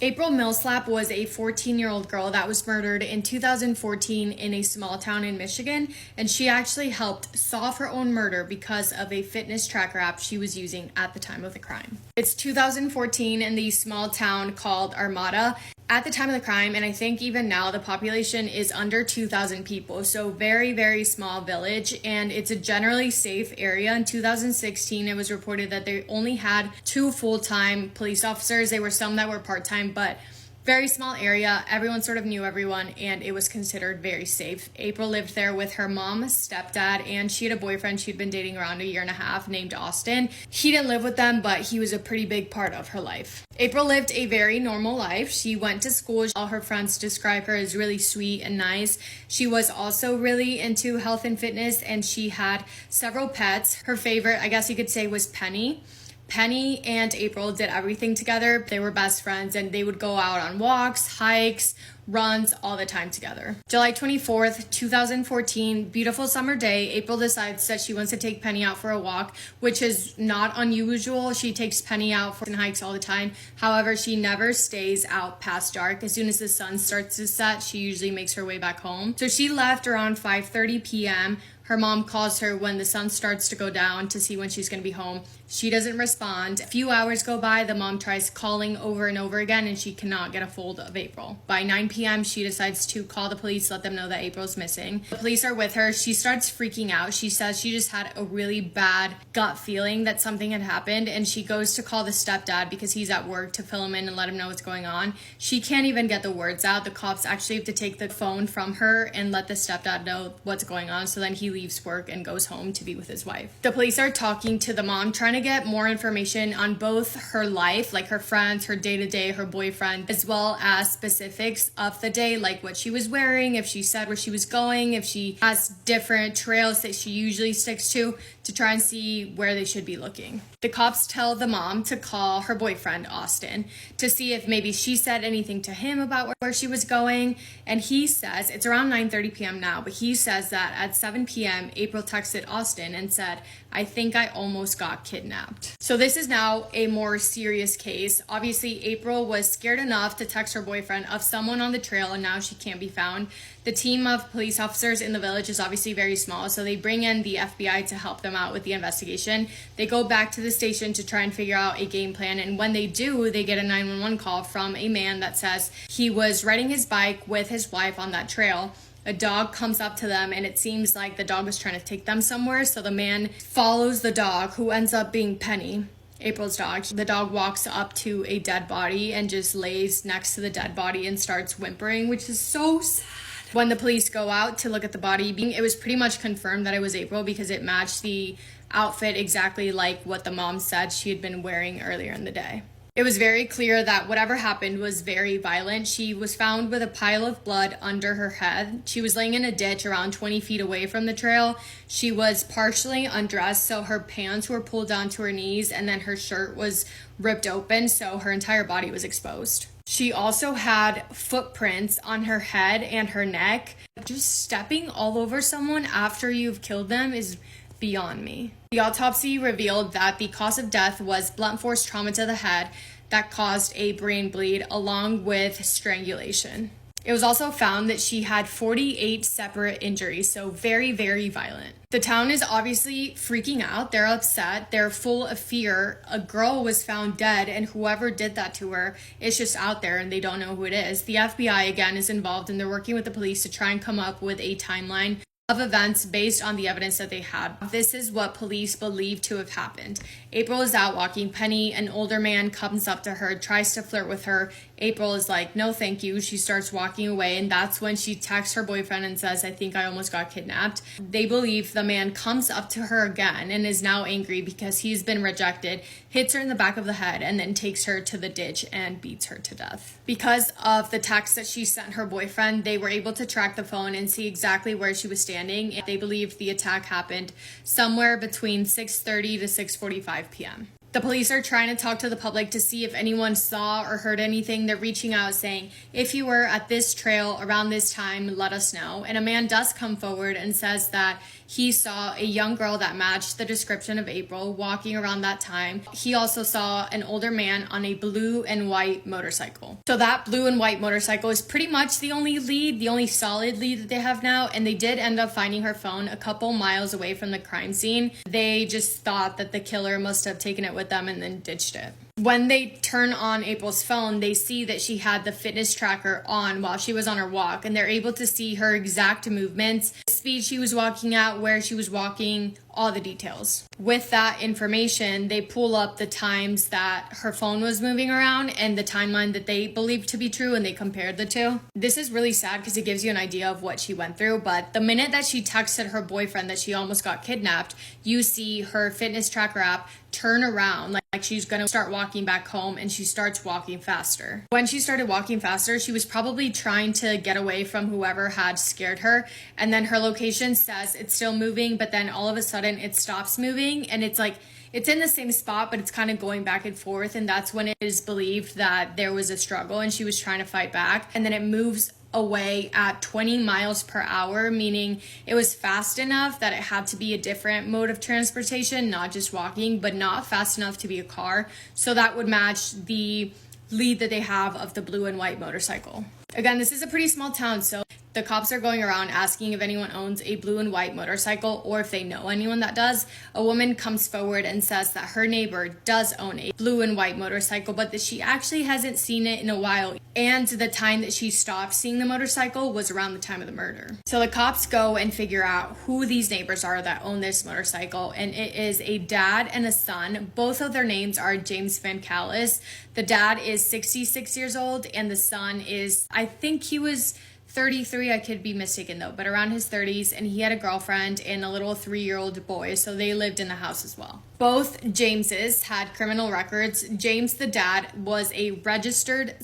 April Millsap was a 14-year-old girl that was murdered in 2014 in a small town in Michigan, and she actually helped solve her own murder because of a fitness tracker app she was using at the time of the crime. It's 2014 in the small town called Armada. At the time of the crime, and I think even now, the population is under 2,000 people, so very, very small village, and it's a generally safe area. In 2016, it was reported that they only had 2 full-time police officers. There were some that were part-time, but very small area. Everyone sort of knew everyone, and it was considered very safe. April lived there with her mom, stepdad, and she had a boyfriend she'd been dating around a year and a half named Austin. He didn't live with them, but he was a pretty big part of her life. April lived a very normal life. She went to school. All her friends describe her as really sweet and nice. She was also really into health and fitness, and she had several pets. Her favorite, I guess you could say, was Penny. Penny and April did everything together. They were best friends, and they would go out on walks, hikes, runs all the time together. July 24th, 2014, beautiful summer day. April decides that she wants to take Penny out for a walk, which is not unusual. She takes Penny out for hikes all the time. However, she never stays out past dark. As soon as the sun starts to set, she usually makes her way back home. So she left around 5:30 p.m. Her mom calls her when the sun starts to go down to see when she's going to be home. She doesn't respond. A few hours go by. The mom tries calling over and over again, and she cannot get a hold of April. By 9 p.m., she decides to call the police, let them know that April's missing. The police are with her. She starts freaking out. She says she just had a really bad gut feeling that something had happened, and she goes to call the stepdad because he's at work to fill him in and let him know what's going on. She can't even get the words out. The cops actually have to take the phone from her and let the stepdad know what's going on, so then he leaves work and goes home to be with his wife. The police are talking to the mom, trying to get more information on both her life, like her friends, her day-to-day, her boyfriend, as well as specifics of the day, like what she was wearing, if she said where she was going, if she has different trails that she usually sticks to try and see where they should be looking. The cops tell the mom to call her boyfriend, Austin, to see if maybe she said anything to him about where she was going. And he says, it's around 9:30 p.m. now, but he says that at 7 p.m., April texted Austin and said, "I think I almost got kidnapped." So this is now a more serious case. Obviously, April was scared enough to text her boyfriend of someone on the trail, and now she can't be found. The team of police officers in the village is obviously very small, so they bring in the FBI to help them out with the investigation. They go back to the station to try and figure out a game plan, and when they do, they get a 911 call from a man that says he was riding his bike with his wife on that trail. A dog comes up to them, and it seems like the dog was trying to take them somewhere, so the man follows the dog, who ends up being Penny, April's dog. The dog walks up to a dead body and just lays next to the dead body and starts whimpering, which is so sad. When the police go out to look at the body, it was pretty much confirmed that it was April because it matched the outfit exactly like what the mom said she had been wearing earlier in the day. It was very clear that whatever happened was very violent. She was found with a pile of blood under her head. She was laying in a ditch around 20 feet away from the trail. She was partially undressed, so her pants were pulled down to her knees, and then her shirt was ripped open, so her entire body was exposed. She also had footprints on her head and her neck. Just stepping all over someone after you've killed them is beyond me. The autopsy revealed that the cause of death was blunt force trauma to the head that caused a brain bleed along with strangulation. It was also found that she had 48 separate injuries, so very, very violent. The town is obviously freaking out. They're upset. They're full of fear. A girl was found dead, and whoever did that to her is just out there, and they don't know who it is. The FBI, again, is involved, and they're working with the police to try and come up with a timeline of events based on the evidence that they had. This is what police believe to have happened. April is out walking. Penny, an older man, comes up to her, tries to flirt with her. April is like, "No, thank you." She starts walking away, and that's when she texts her boyfriend and says, "I think I almost got kidnapped." They believe the man comes up to her again and is now angry because he's been rejected, hits her in the back of the head, and then takes her to the ditch and beats her to death. Because of the text that she sent her boyfriend, they were able to track the phone and see exactly where she was standing. And they believe the attack happened somewhere between 6:30 to 6:45 p.m. The police are trying to talk to the public to see if anyone saw or heard anything. They're reaching out saying, if you were at this trail around this time, let us know. And a man does come forward and says that he saw a young girl that matched the description of April walking around that time. He also saw an older man on a blue and white motorcycle. So that blue and white motorcycle is pretty much the only lead, the only solid lead that they have now. And they did end up finding her phone a couple miles away from the crime scene. They just thought that the killer must have taken it with them and then ditched it. When they turn on April's phone, they see that she had the fitness tracker on while she was on her walk, and they're able to see her exact movements, the speed she was walking at, where she was walking, all the details. With that information, they pull up the times that her phone was moving around and the timeline that they believed to be true, and they compared the two. This is really sad because it gives you an idea of what she went through, but the minute that she texted her boyfriend that she almost got kidnapped, you see her fitness tracker app turn around like she's gonna start walking back home, and she starts walking faster. When she started walking faster, she was probably trying to get away from whoever had scared her, and then her location says it's still moving, but then all of a sudden it stops moving, and it's like it's in the same spot, but it's kind of going back and forth, and that's when it is believed that there was a struggle and she was trying to fight back, and then it moves away at 20 miles per hour, meaning it was fast enough that it had to be a different mode of transportation, not just walking, but not fast enough to be a car. So that would match the lead that they have of the blue and white motorcycle. Again, this is a pretty small town, so the cops are going around asking if anyone owns a blue and white motorcycle or if they know anyone that does. A woman comes forward and says that her neighbor does own a blue and white motorcycle, but that she actually hasn't seen it in a while. And the time that she stopped seeing the motorcycle was around the time of the murder. So the cops go and figure out who these neighbors are that own this motorcycle, and it is a dad and a son. Both of their names are James Van Callis. The dad is 66 years old, and the son is, I think he was 33, I could be mistaken though, but around his 30s, and he had a girlfriend and a little 3-year-old boy, so they lived in the house as well. Both Jameses had criminal records. James, the dad, was a registered,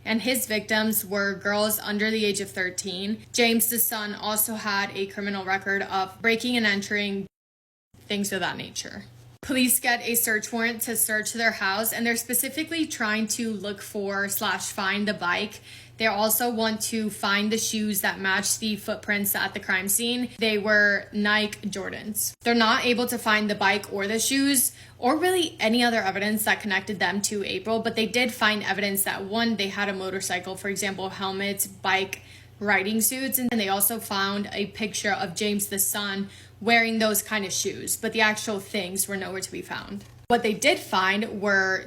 and his victims were girls under the age of 13. James, the son, also had a criminal record of breaking and entering, things of that nature. Police get a search warrant to search their house, and they're specifically trying to look for / find the bike. They also want to find the shoes that match the footprints at the crime scene. They were Nike Jordans. They're not able to find the bike or the shoes or really any other evidence that connected them to April, but they did find evidence that, one, they had a motorcycle, for example, helmets, bike, riding suits, and they also found a picture of James the son wearing those kind of shoes, but the actual things were nowhere to be found. What they did find were,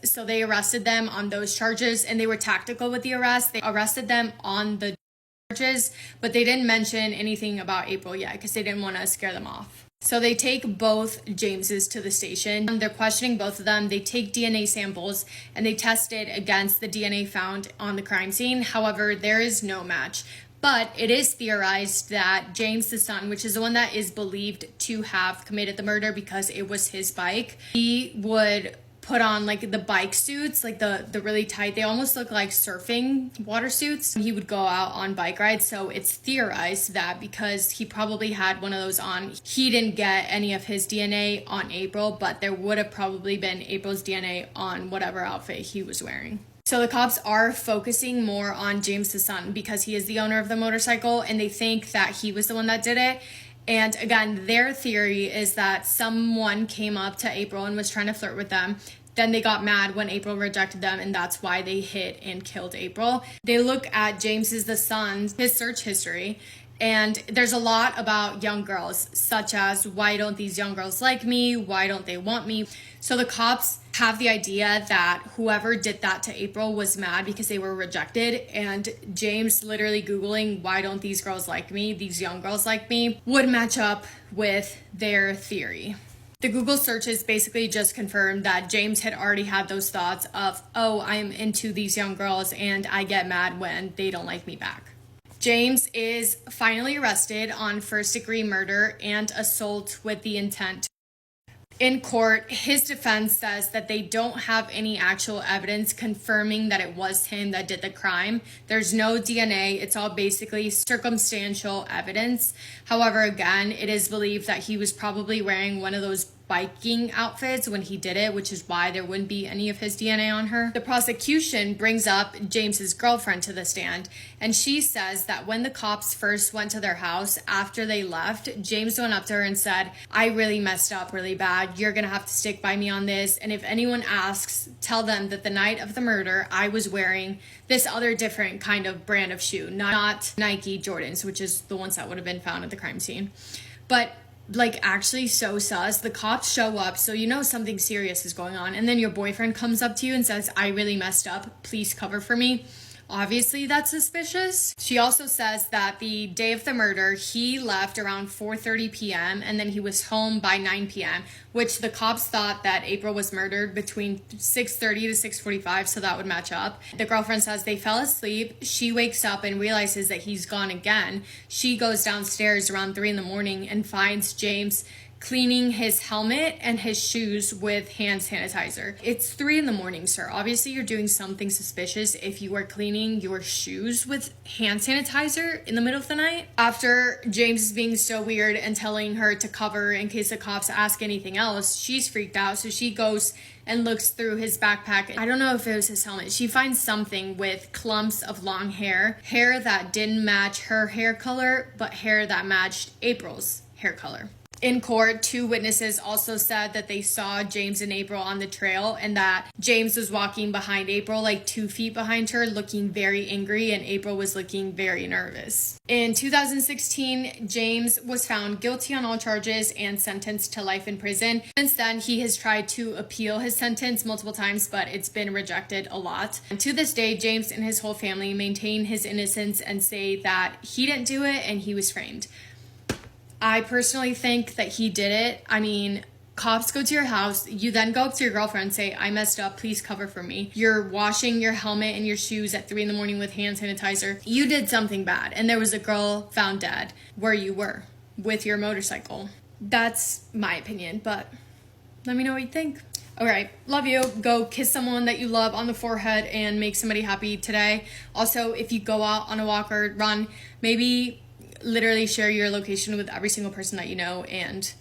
so they arrested them on those charges, and they were tactical with the arrest. They arrested them on the charges, but they didn't mention anything about April yet because they didn't want to scare them off. So they take both Jameses to the station. They're questioning both of them. They take DNA samples and they test it against the DNA found on the crime scene. However, there is no match. But it is theorized that James the son, which is the one that is believed to have committed the murder because it was his bike, he would put on like the bike suits, like the really tight, they almost look like surfing water suits. He would go out on bike rides. So it's theorized that because he probably had one of those on, he didn't get any of his DNA on April, but there would have probably been April's DNA on whatever outfit he was wearing. So the cops are focusing more on James the son because he is the owner of the motorcycle, and they think that he was the one that did it. And again, their theory is that someone came up to April and was trying to flirt with them. Then they got mad when April rejected them, and that's why they hit and killed April. They look at James's the son's, his search history, and there's a lot about young girls, such as, why don't these young girls like me? Why don't they want me? So the cops have the idea that whoever did that to April was mad because they were rejected, and James literally Googling, why don't these girls like me, these young girls like me, would match up with their theory. The Google searches basically just confirmed that James had already had those thoughts of, oh, I'm into these young girls and I get mad when they don't like me back. James is finally arrested on first-degree murder and assault with the intent. In court, his defense says that they don't have any actual evidence confirming that it was him that did the crime. There's no DNA. It's all basically circumstantial evidence. However, again, it is believed that he was probably wearing one of those biking outfits when he did it, which is why there wouldn't be any of his DNA on her. The prosecution brings up James's girlfriend to the stand, and she says that when the cops first went to their house after they left, James went up to her and said, "I really messed up really bad. You're gonna have to stick by me on this. And if anyone asks, tell them that the night of the murder, I was wearing this other different kind of brand of shoe, not Nike Jordans," which is the ones that would have been found at the crime scene. But like, actually so sus. The cops show up, so you know something serious is going on, and then your boyfriend comes up to you and says, "I really messed up, please cover for me." Obviously that's suspicious. She also says that the day of the murder, he left around 4:30 p.m. and then he was home by 9 p.m., which the cops thought that April was murdered between 6:30 to 6:45, so that would match up. The girlfriend says they fell asleep. She wakes up and realizes that he's gone again. She goes downstairs around 3 in the morning and finds James cleaning his helmet and his shoes with hand sanitizer. It's 3 in the morning, sir. Obviously, you're doing something suspicious if you are cleaning your shoes with hand sanitizer in the middle of the night. After James is being so weird and telling her to cover in case the cops ask anything else, she's freaked out, so she goes and looks through his backpack. I don't know if it was his helmet. She finds something with clumps of long hair that didn't match her hair color, but hair that matched April's hair color. In court, 2 witnesses also said that they saw James and April on the trail and that James was walking behind April, like 2 feet behind her, looking very angry, and April was looking very nervous. In 2016, James was found guilty on all charges and sentenced to life in prison. Since then, he has tried to appeal his sentence multiple times, but it's been rejected a lot. And to this day, James and his whole family maintain his innocence and say that he didn't do it and he was framed. I personally think that he did it. I mean, cops go to your house, you then go up to your girlfriend and say, "I messed up, please cover for me." You're washing your helmet and your shoes at 3 in the morning with hand sanitizer. You did something bad, and there was a girl found dead where you were with your motorcycle. That's my opinion, but let me know what you think. All right, love you. Go kiss someone that you love on the forehead and make somebody happy today. Also, if you go out on a walk or run, maybe literally share your location with every single person that you know and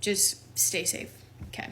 just stay safe. Okay.